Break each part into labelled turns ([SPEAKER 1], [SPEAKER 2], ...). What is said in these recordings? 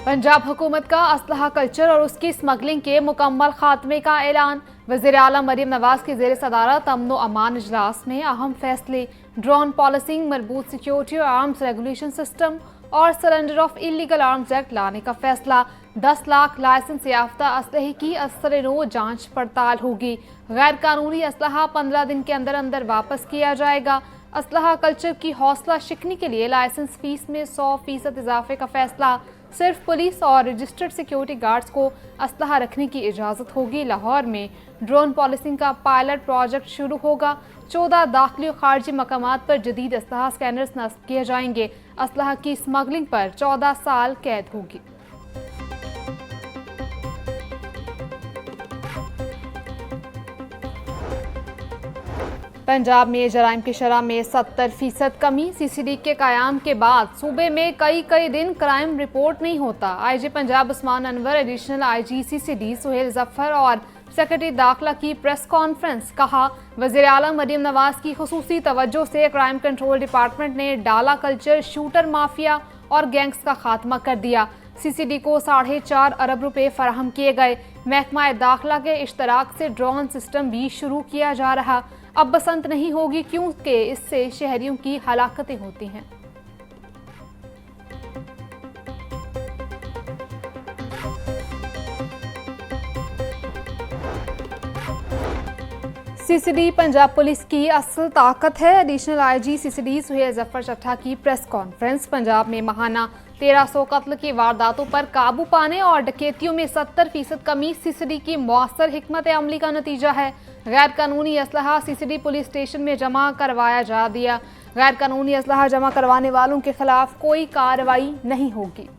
[SPEAKER 1] पंजाब हुकूमत का असलहा कल्चर और उसकी स्मगलिंग के मुकम्मल खात्मे का ऐलान। वज़ीर आला मरीम नवाज की ज़ेर सदारत अमन अमान इजलास में अहम फैसले। ड्रोन पॉलिसिंग, मजबूत सिक्योरिटी और आर्म्स रेगुलेशन सिस्टम और surrender of illegal arms act लाने का फैसला। 10 लाख लाइसेंस याफ्ता असलहे की असर-ए-नो जांच पड़ताल होगी। गैर कानूनी असलहा 15 दिन के अंदर अंदर वापस किया जाएगा। असलहा कल्चर की हौसला शिकनी के लिए लाइसेंस फीस में 100% इजाफे का फैसला। सिर्फ पुलिस और रजिस्टर्ड सिक्योरिटी गार्ड्स को असलहा रखने की इजाज़त होगी। लाहौर में ड्रोन पॉलिसिंग का पायलट प्रोजेक्ट शुरू होगा। 14 दाखिली और खारजी मकामात पर जदीद असलहा स्कैनर्स नस्ब किए जाएंगे। असलहा की स्मगलिंग पर 14 साल कैद होगी। पंजाब में जराइम की शरह में 70% कमी। CCD के कयाम के बाद सूबे में कई दिन क्राइम रिपोर्ट नहीं होता। IG Punjab Usman Anwar, additional IG CCD Suhail Zafar और सेक्रेटरी दाखिला की प्रेस कॉन्फ्रेंस। कहा, वज़ीर आला मरीम नवाज की खुसूसी तवज्जो से क्राइम कंट्रोल डिपार्टमेंट ने डाला कल्चर, शूटर माफिया और गैंग्स का खात्मा कर दिया। CCD को 4.5 अरब रुपए फराहम किए गए। महकमा दाखिला के इश्तराक से ड्रोन सिस्टम भी शुरू किया जा रहा। अब बसंत नहीं होगी क्योंकि इससे शहरियों की हलाकतें होती हैं। CCD पंजाब पुलिस की असल ताकत है। Additional IG CCD Suhail Zafar Chattha की प्रेस कॉन्फ्रेंस। पंजाब में माहाना 1300 कत्ल की वारदातों पर काबू पाने और डकैतियों में 70% कमी CCD की मौसर हिकमत अमली का नतीजा है। गैर कानूनी असलहा CCD पुलिस स्टेशन में जमा करवाया जा दिया। गैर कानूनी असलहा जमा करवाने वालों के खिलाफ कोई कार्रवाई नहीं होगी।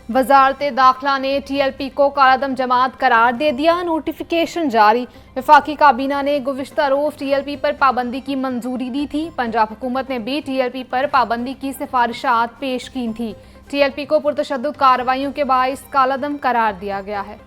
[SPEAKER 1] वजारत दाखिला ने TLP को कालादम जमात करार दे दिया। नोटिफिकेशन जारी। वफाकी काबीना ने गुज़िश्ता रोज़ TLP पर पाबंदी की मंजूरी दी थी। पंजाब हुकूमत ने भी TLP पर पाबंदी की सिफारिशात पेश की थी। TLP को पुरतशद्दुद कार्रवाइयों के बाइस कालादम करार दिया गया है।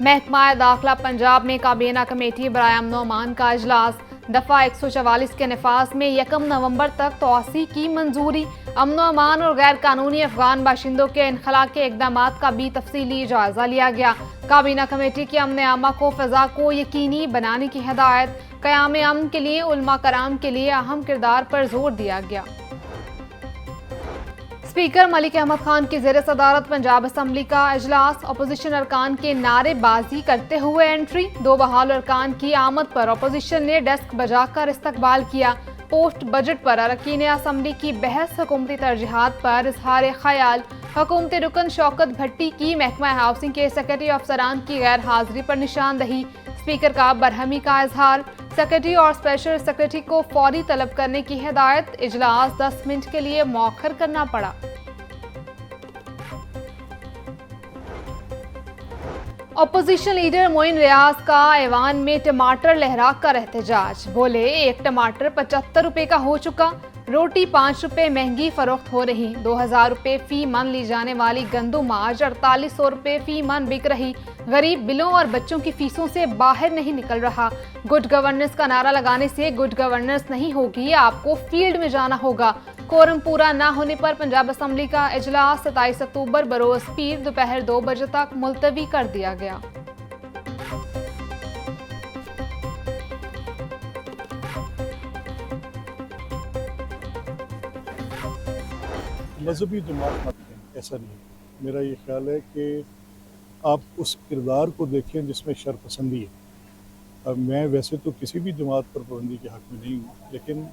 [SPEAKER 1] महकमा दाखिला पंजाब में काबीना कमेटी बराए अमन अमान का इजलास। दफ़ा 144 के नफाज में 1 नवंबर तक तोसी की मंजूरी। अमन अमान और गैर कानूनी अफगान बाशिंदों के इनखला के इकदाम का भी तफसीली जायजा लिया गया। काबीना कमेटी की अमन आमा को फ़ज़ा को यकीनी बनाने की हिदायत। क़याम अमन के लिए उलमा कराम के लिए अहम किरदार पर जोर दिया गया। स्पीकर मलिक अहमद खान की ज़ेर सदारत पंजाब असम्बली का इजलास। अपोजिशन अरकान के नारेबाजी करते हुए एंट्री। 2 बहाल अरकान की आमद पर अपोजिशन ने डेस्क बजाकर इस्तकबाल किया। पोस्ट बजट पर अरकान असम्बली की बहस। हुकूमती तरजीहात पर इजहार ख्याल। हुकूमती रुकन शौकत भट्टी की महकमा हाउसिंग के सेक्रेटरी अफसरान की गैर हाजिरी पर निशानदही। स्पीकर का बरहमी का इजहार। सेक्रेटरी और स्पेशल सेक्रेटरी को फौरी तलब करने की हिदायत। इजलास 10 मिनट के लिए मौखर करना पड़ा। अपोजिशन लीडर मोइन रियाज का ऐवान में टमाटर लहरा कर एहतजाज। बोले, एक टमाटर 75 रुपए का हो चुका। रोटी 5 रुपए महंगी फरोख्त हो रही। 2000 रुपए फी मन ली जाने वाली गंदुम आज 4800 रुपए फी मन बिक रही। गरीब बिलों और बच्चों की फीसों से बाहर नहीं निकल रहा। गुड गवर्नेंस का नारा लगाने से गुड गवर्नेंस नहीं होगी, आपको फील्ड में जाना होगा। कोरम पूरा ना होने पर पंजाब असम्बली का इजलास 27 अक्टूबर बरोज पीर दोपहर 2 बजे तक मुलतवी कर दिया गया।
[SPEAKER 2] मजहबी जमात मत कहें, ऐसा नहीं है। मेरा ये ख्याल है कि आप उस किरदार को देखें जिसमें शरपसंदी है। अब मैं वैसे तो किसी भी जमात पर पाबंदी के हक़ में नहीं हूँ, लेकिन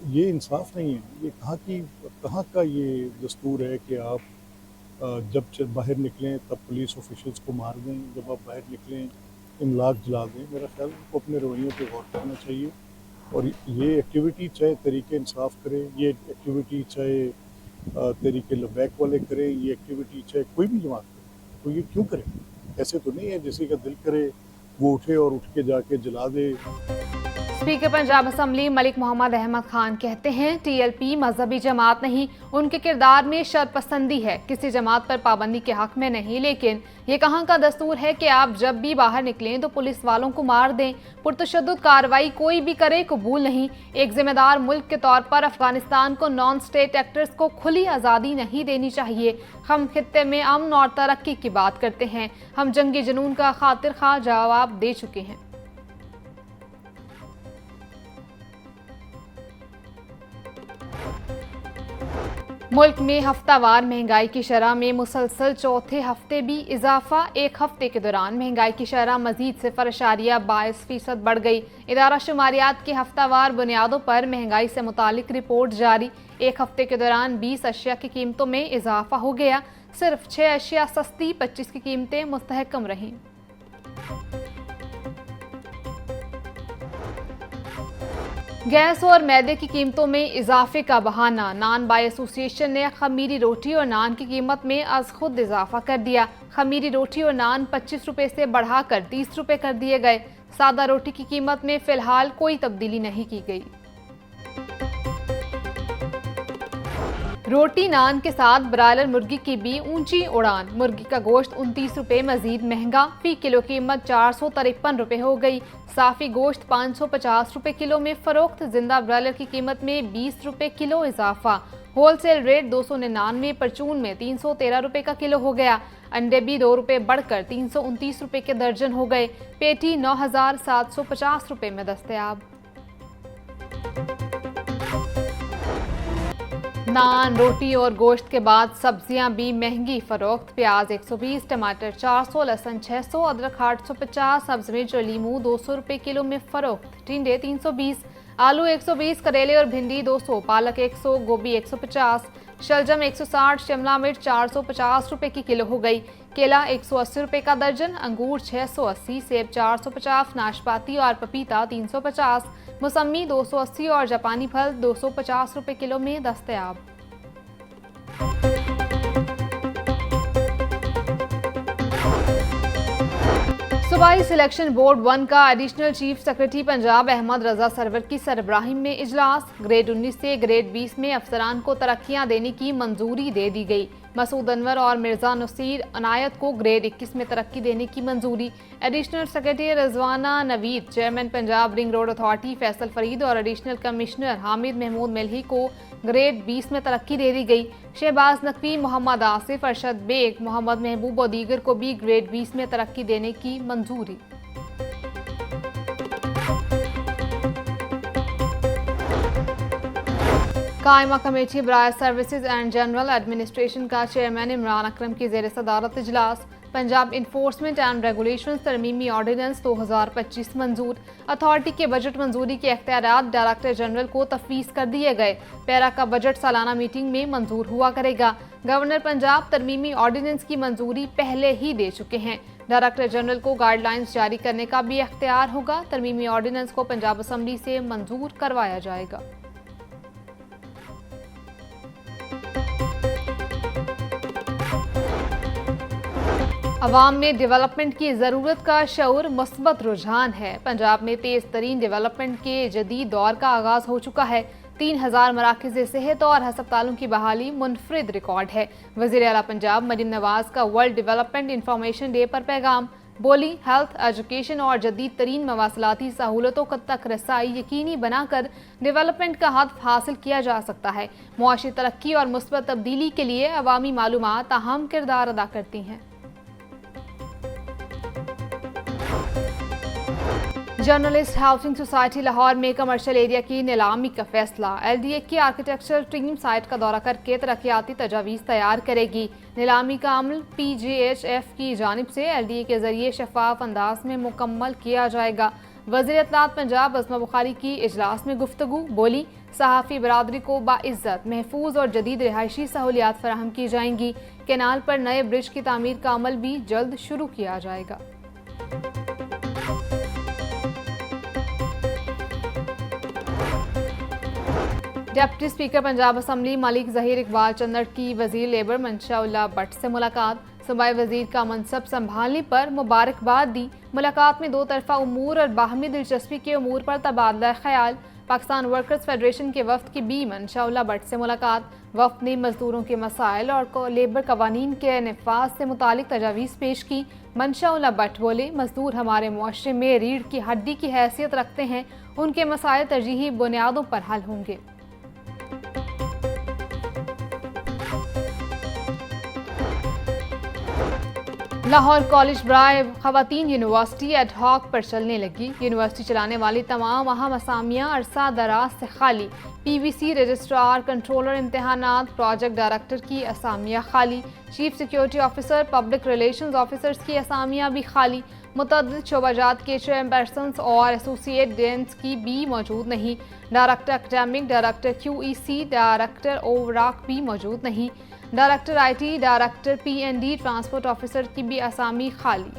[SPEAKER 2] ये इंसाफ नहीं है। ये कहाँ का ये दस्तूर है कि आप जब बाहर निकलें तब पुलिस ऑफिशल्स को मार दें, जब आप बाहर निकलें इमलाक जला दें। मेरा ख्याल को अपने रवैयों पर गौर करना चाहिए। और ये एक्टिविटी चाहे तरीके इंसाफ करे, ये एक्टिविटी चाहे तरीके लबैक वाले करें, ये एक्टिविटी चाहे कोई भी जमात करे, तो ये क्यों करें? ऐसे तो नहीं है जिसी का दिल करे वो उठे और उठ के जाके जला दे।
[SPEAKER 1] स्पीकर पंजाब असम्बली मलिक मोहम्मद अहमद खान कहते हैं TLP मजहबी जमात नहीं, उनके किरदार में शरपसंदी है, किसी जमात पर पाबंदी के हक में नहीं। लेकिन ये कहाँ का दस्तूर है कि आप जब भी बाहर निकलें तो पुलिस वालों को मार दें। पुरतशद्दुद कार्रवाई कोई भी करे कबूल नहीं। एक जिम्मेदार मुल्क के तौर पर अफगानिस्तान को नॉन स्टेट एक्टर्स को खुली आज़ादी नहीं देनी चाहिए। हम खित्ते में अमन और तरक्की की बात करते हैं। हम जंगी जुनून का खातिर खा जवाब दे चुके हैं। मुल्क में हफ्तावार महंगाई की शरह में मुसलसल चौथे हफ्ते भी इजाफा। एक हफ्ते के दौरान महंगाई की शरह मजीद 0.22% बढ़ गई। इदारा शुमारियात की हफ्तावार बुनियादों पर महंगाई से मुतालिक रिपोर्ट जारी। एक हफ्ते के दौरान 20 अशिया की कीमतों में इजाफा हो गया। सिर्फ 6 अशिया सस्ती, 25 की कीमतें मुस्तहकम रहीं। गैस और मैदे की कीमतों में इजाफे का बहाना। नान बाय एसोसिएशन ने खमीरी रोटी और नान की कीमत में आज खुद इजाफा कर दिया। खमीरी रोटी और नान 25 रुपये से बढ़ाकर 30 रुपये कर दिए गए। सादा रोटी की कीमत में फिलहाल कोई तब्दीली नहीं की गई। रोटी नान के साथ ब्रायलर मुर्गी की भी ऊंची उड़ान। मुर्गी का गोश्त 29 रुपये मजीद महंगा, फी किलो कीमत 453 रुपये हो गई। साफी गोश्त 550 रुपये किलो में फरोख्त। जिंदा ब्रायलर की कीमत में 20 रुपये किलो इजाफा। होलसेल रेट 299, परचून में 313 रुपये का किलो हो गया। अंडे भी 2 रुपये बढ़कर 329 रुपये के दर्जन हो गए। पेटी 9750 रुपये में दस्तयाब। नान, रोटी और गोश्त के बाद सब्जियां भी महंगी फरोख्त। प्याज 120, टमाटर 400, लहसुन 600, अदरक 850, सब्ज मिर्च और लीमू 200 रुपये किलो में फरोख्त। टिंडे 320, आलू 120, करेले और भिंडी 200, पालक 100, गोभी 150, शलजम 160, शिमला मिर्च 450 रुपये की किलो हो गई। केला 180 रुपये का दर्जन, अंगूर 680, सेब 450, नाशपाती और पपीता 350, मौसमी 280 और जापानी फल 250 रुपये किलो में दस्तयाब। सूबाई सिलेक्शन बोर्ड 1 का additional chief secretary Punjab Ahmad Raza Sarwar की सरबराही में इजलास। ग्रेड 19 से ग्रेड 20 में अफसरान को तरक्कियां देने की मंजूरी दे दी गई। मसूद अनवर और मिर्जा नसीर अनायत को ग्रेड 21 में तरक्की देने की मंजूरी। Additional secretary Rizwana Naveed, chairman Punjab ring road authority Faisal Farid और एडिशनल कमिश्नर हामिद महमूद मिल्ही को ग्रेड 20 में तरक्की दे दी गई। शहबाज नकवी, मोहम्मद आसिफ, अरशद बेग, मोहम्मद महबूब और दीगर को भी ग्रेड 20 में तरक्की देने की मंजूरी। कायमा कमेटी बराए सर्विसेज एंड जनरल एडमिनिस्ट्रेशन का चेयरमैन इमरान अकरम की ज़ेर सदारत इजलास। पंजाब इन्फोर्समेंट एंड रेगुलेशंस तरमीमी ऑर्डिनेंस 2025 मंजूर। अथॉरिटी के बजट मंजूरी के इख्तियारात डायरेक्टर जनरल को तफवीज़ कर दिए गए। पैरा का बजट सालाना मीटिंग में मंजूर हुआ करेगा। गवर्नर पंजाब तरमीमी ऑर्डिनेंस की मंजूरी पहले ही दे चुके हैं। डायरेक्टर जनरल को गाइडलाइंस जारी करने का भी इख्तियार होगा। तरमीमी ऑर्डिनेंस को पंजाब असम्बली से मंजूर करवाया जाएगा। अवाम में डेवलपमेंट की ज़रूरत का शऊर मुस्बत रुझान है। पंजाब में तेज़ तरीन डेवलपमेंट के जदीद दौर का आगाज़ हो चुका है। 3000 मराकज़ सेहत और हस्पतालों की बहाली मुनफरिद रिकॉर्ड है। वज़ीर आला पंजाब मरीम नवाज का वर्ल्ड डेवलपमेंट इंफॉर्मेशन डे पर पैगाम। बोली, हेल्थ, एजुकेशन और जदीद तरीन मवासलाती सहूलतों तक रसाई यकीनी बनाकर डेवलपमेंट का हदफ हासिल किया जा सकता है। मुआशी तरक्की और मुस्बत तब्दीली के लिए अवामी मालूमात अहम किरदार अदा करती हैं। जर्नलिस्ट हाउसिंग सोसाइटी लाहौर में कमर्शियल एरिया की नीलामी का फैसला। LDA की आर्किटेक्चरल टीम साइट का दौरा करके तरक्याती तजावीज़ तैयार करेगी। नीलामी का अमल PGHF की जानिब से LDA के जरिए शफाफ अंदाज में मुकम्मल किया जाएगा। वज़ीर इत्तलात पंजाब अज़मा बुखारी की इजलास में गुफ्तगू। बोली, सहाफ़ी बरादरी को बाइज़्ज़त, महफूज और जदीद रिहायशी सहूलियात फराहम की जाएंगी। कैनाल पर नए ब्रिज की तामीर का अमल भी जल्द शुरू किया जाएगा। Deputy speaker Punjab assembly Malik Zaheer Iqbal Chandar की वज़ीर लेबर मंशा उल्लाह भट्ट से मुलाकात। सूबाई वजीर का मनसब संभालने पर मुबारकबाद दी। मुलाकात में दो तरफा उमूर और बाहमी दिलचस्पी के उमूर पर तबादला ख्याल। पाकिस्तान वर्कर्स फेडरेशन के वफ्द की बी मंशाउल्लाह भट्ट से मुलाकात। वफ्द ने मजदूरों के मसाइल और लेबर कवानीन के नफाज से मुतालिक तजावीज़ पेश की। मंशाउल्लाह भट्ट बोले, मजदूर हमारे मुआशरे में रीढ़ की हड्डी की हैसियत रखते हैं, उनके मसाइल तरजीही बुनियादों पर हल होंगे। लाहौर कॉलेज बराए खवातीन यूनिवर्सिटी एड हॉक पर चलने लगी। यूनिवर्सिटी चलाने वाली तमाम अहम असामियाँ अरसा दराज से खाली। PVC रजिस्ट्रार, कंट्रोलर इम्तहानात, प्रोजेक्ट डायरेक्टर की असामियाँ खाली। Chief security officer, public relations officers की असामियाँ भी खाली। मुतअद्दिद शोबाजात के चेयरपर्सन्स और एसोसिएट डेंस की भी मौजूद नहीं। Director academic, director QEC, director ओवराक भी मौजूद नहीं। Director IT, director PND, transport officer की भी असामी खाली।